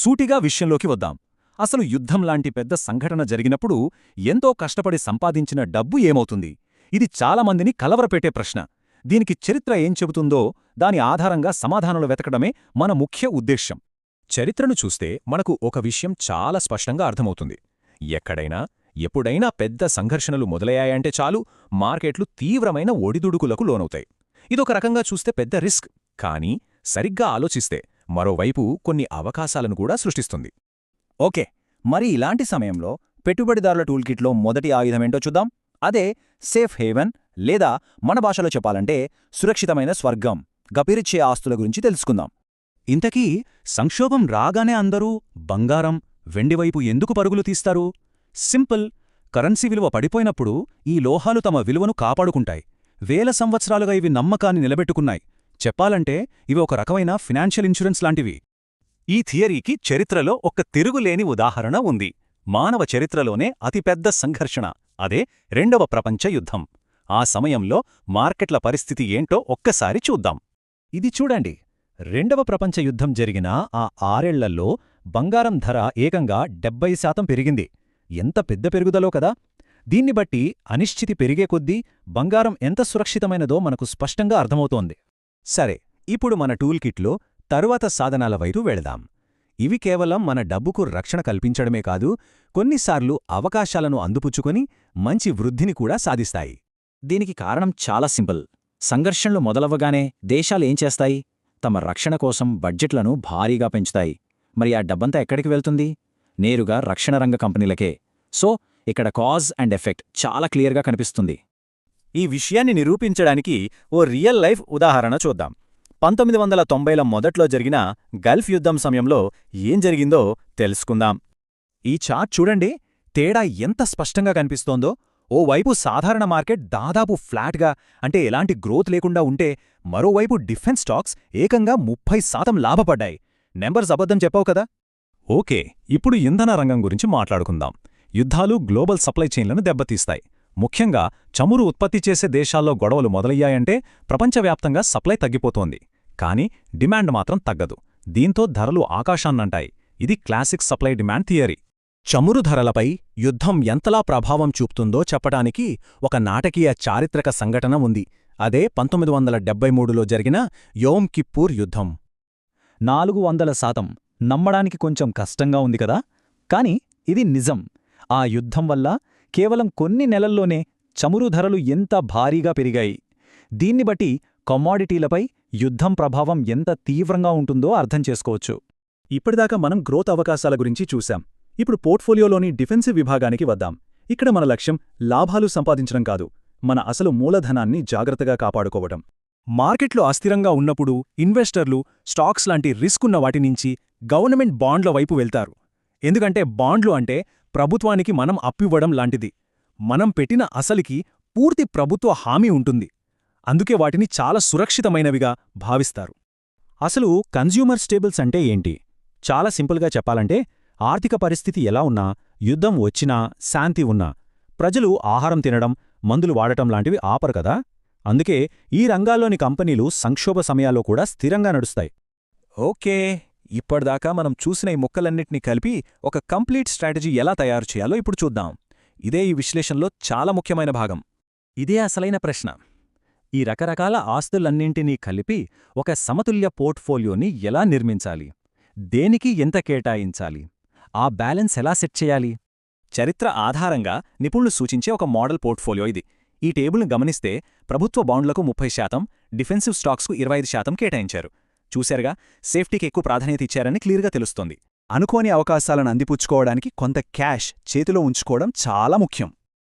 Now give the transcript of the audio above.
సూటిగా విషయంలోకి వద్దాం. అసలు యుద్ధం లాంటి పెద్ద సంఘటన జరిగినప్పుడు ఎంతో కష్టపడి సంపాదించిన డబ్బు ఏమవుతుంది? ఇది చాలామందిని కలవరపెట్టే ప్రశ్న. దీనికి చరిత్ర ఏం చెబుతుందో దాని ఆధారంగా సమాధానాలు వెతకడమే మన ముఖ్య ఉద్దేశ్యం. చరిత్రను చూస్తే మనకు ఒక విషయం చాలా స్పష్టంగా అర్థమవుతుంది. ఎక్కడైనా ఎప్పుడైనా పెద్ద సంఘర్షణలు మొదలయ్యాయంటే చాలు, మార్కెట్లు తీవ్రమైన ఒడిదుడుకులకు లోనవుతాయి. ఇదొక రకంగా చూస్తే పెద్ద రిస్క్, కానీ సరిగ్గా ఆలోచిస్తే మరోవైపు కొన్ని అవకాశాలను కూడా సృష్టిస్తుంది. ఓకే, మరి ఇలాంటి సమయంలో పెట్టుబడిదారుల టూల్కిట్లో మొదటి ఆయుధమేంటో చూద్దాం. అదే సేఫ్ హేవెన్, లేదా మన భాషలో చెప్పాలంటే సురక్షితమైన స్వర్గం, గపిరిచ్చే ఆస్తుల గురించి తెలుసుకుందాం. ఇంతకీ సంక్షోభం రాగానే అందరూ బంగారం, వెండివైపు ఎందుకు పరుగులు తీస్తారు? సింపుల్, కరెన్సీ విలువ పడిపోయినప్పుడు ఈ లోహాలు తమ విలువను కాపాడుకుంటాయి. వేల సంవత్సరాలుగా ఇవి నమ్మకాన్ని నిలబెట్టుకున్నాయి. చెప్పాలంటే ఇవి ఒక రకమైన ఫినాన్షియల్ ఇన్సూరెన్స్ లాంటివి. ఈ థియరీకి చరిత్రలో ఒక తిరుగులేని ఉదాహరణ ఉంది. మానవ చరిత్రలోనే అతిపెద్ద సంఘర్షణ, అదే రెండవ ప్రపంచ యుద్ధం. ఆ సమయంలో మార్కెట్ల పరిస్థితి ఏంటో ఒక్కసారి చూద్దాం. ఇది చూడండి, రెండవ ప్రపంచ యుద్ధం జరిగిన ఆ 6 ఏళ్లలో బంగారం ధర ఏకంగా 70% పెరిగింది. ఎంత పెద్ద పెరుగుదలో కదా! దీన్ని బట్టి అనిశ్చితి పెరిగే కొద్దీ బంగారం ఎంత సురక్షితమైనదో మనకు స్పష్టంగా అర్థమవుతోంది. సరే, ఇప్పుడు మన టూల్కిట్లో తరువాత సాధనాల వైపు వెళదాం. ఇవి కేవలం మన డబ్బుకు రక్షణ కల్పించడమే కాదు, కొన్నిసార్లు అవకాశాలను అందిపుచ్చుకొని మంచి వృద్ధిని కూడా సాధిస్తాయి. దీనికి కారణం చాలా సింపుల్. సంఘర్షణలు మొదలవ్వగానే దేశాలేం చేస్తాయి? తమ రక్షణ కోసం బడ్జెట్లను భారీగా పెంచుతాయి. మరి ఆ డబ్బంతా ఎక్కడికి వెళ్తుంది? నేరుగా రక్షణ రంగ కంపెనీలకే. సో ఇక్కడ కాజ్ అండ్ ఎఫెక్ట్ చాలా క్లియర్గా కనిపిస్తుంది. ఈ విషయాన్ని నిరూపించడానికి ఓ రియల్ లైఫ్ ఉదాహరణ చూద్దాం. 1990ల మొదట్లో జరిగిన గల్ఫ్ యుద్ధం సమయంలో ఏం జరిగిందో తెలుసుకుందాం. ఈ చార్ట్ చూడండి, తేడా ఎంత స్పష్టంగా కనిపిస్తోందో. ఓవైపు సాధారణ మార్కెట్ దాదాపు ఫ్లాట్గా, అంటే ఎలాంటి గ్రోత్ లేకుండా ఉంటే, మరోవైపు డిఫెన్స్ స్టాక్స్ ఏకంగా 30% లాభపడ్డాయి. నెంబర్స్ అబద్ధం చెప్పావు కదా? ఓకే, ఇప్పుడు ఇంధన రంగం గురించి మాట్లాడుకుందాం. యుద్ధాలు గ్లోబల్ సప్లై చైన్లను దెబ్బతీస్తాయి. ముఖ్యంగా చమురు ఉత్పత్తి చేసే దేశాల్లో గొడవలు మొదలయ్యాయంటే ప్రపంచవ్యాప్తంగా సప్లై తగ్గిపోతోంది. కానీ డిమాండ్ మాత్రం తగ్గదు. దీంతో ధరలు ఆకాశాన్నంటాయి. ఇది క్లాసిక్ సప్లై డిమాండ్ థియరీ. చమురు ధరలపై యుద్ధం ఎంతలా ప్రభావం చూపుతుందో చెప్పటానికి ఒక నాటకీయ చారిత్రక సంఘటన ఉంది. అదే 1973లో జరిగిన యోమ్ కిప్పూర్ యుద్ధం. 400%. నమ్మడానికి కొంచెం కష్టంగా ఉంది కదా, కానీ ఇది నిజం. ఆ యుద్ధం వల్ల కేవలం కొన్ని నెలల్లోనే చమురు ధరలు ఎంత భారీగా పెరిగాయి. దీన్ని బట్టి కమోడిటీలపై యుద్ధం ప్రభావం ఎంత తీవ్రంగా ఉంటుందో అర్థం చేసుకోవచ్చు. ఇప్పటిదాకా మనం గ్రోత్ అవకాశాల గురించి చూశాం. ఇప్పుడు పోర్ట్ఫోలియోలోని డిఫెన్సివ్ విభాగానికి వద్దాం. ఇక్కడ మన లక్ష్యం లాభాలు సంపాదించడం కాదు, మన అసలు మూలధనాన్ని జాగ్రత్తగా కాపాడుకోవడం. మార్కెట్లో అస్థిరంగా ఉన్నప్పుడు ఇన్వెస్టర్లు స్టాక్స్ లాంటి రిస్కున్న వాటినుంచి గవర్నమెంట్ బాండ్ల వైపు వెళ్తారు. ఎందుకంటే బాండ్లు అంటే ప్రభుత్వానికి మనం అప్పివ్వడం లాంటిది. మనం పెట్టిన అసలుకి పూర్తి ప్రభుత్వ హామీ ఉంటుంది. అందుకే వాటిని చాలా సురక్షితమైనవిగా భావిస్తారు. అసలు కన్జ్యూమర్ స్టేబుల్స్ అంటే ఏంటి? చాలా సింపుల్గా చెప్పాలంటే, ఆర్థిక పరిస్థితి ఎలా ఉన్నా, యుద్ధం వచ్చినా, శాంతి ఉన్నా ప్రజలు ఆహారం తినడం, మందులు వాడటం లాంటివి ఆపరు కదా. అందుకే ఈ రంగాల్లోని కంపెనీలు సంక్షోభ సమయాల్లో కూడా స్థిరంగా నడుస్తాయి. ఓకే, ఇప్పటిదాకా మనం చూసిన ఈ ముక్కలన్నిటినీ కలిపి ఒక కంప్లీట్ స్ట్రాటజీ ఎలా తయారు చేయాలో ఇప్పుడు చూద్దాం. ఇదే ఈ విశ్లేషణలో చాలా ముఖ్యమైన భాగం. ఇదే అసలైన ప్రశ్న. ఈ రకరకాల ఆస్తులన్నింటినీ కలిపి ఒక సమతుల్య పోర్ట్ఫోలియోని ఎలా నిర్మించాలి? దేనికి ఎంత కేటాయించాలి? ఆ బ్యాలెన్స్ ఎలా సెట్ చేయాలి? చరిత్ర ఆధారంగా నిపుణులు సూచించే ఒక మోడల్ పోర్ట్ఫోలియో ఇది. ఈ టేబుల్ను గమనిస్తే ప్రభుత్వ బాండ్లకు 30%, డిఫెన్సివ్ స్టాక్స్కు 25% కేటాయించారు. చూశారుగా, సేఫ్టీకి ఎక్కువ ప్రాధాన్యత ఇచ్చారని క్లియర్గా తెలుస్తోంది. అనుకోని అవకాశాలను అందిపుచ్చుకోవడానికి కొంత క్యాష్ చేతిలో ఉంచుకోవడం చాలా ముఖ్యం.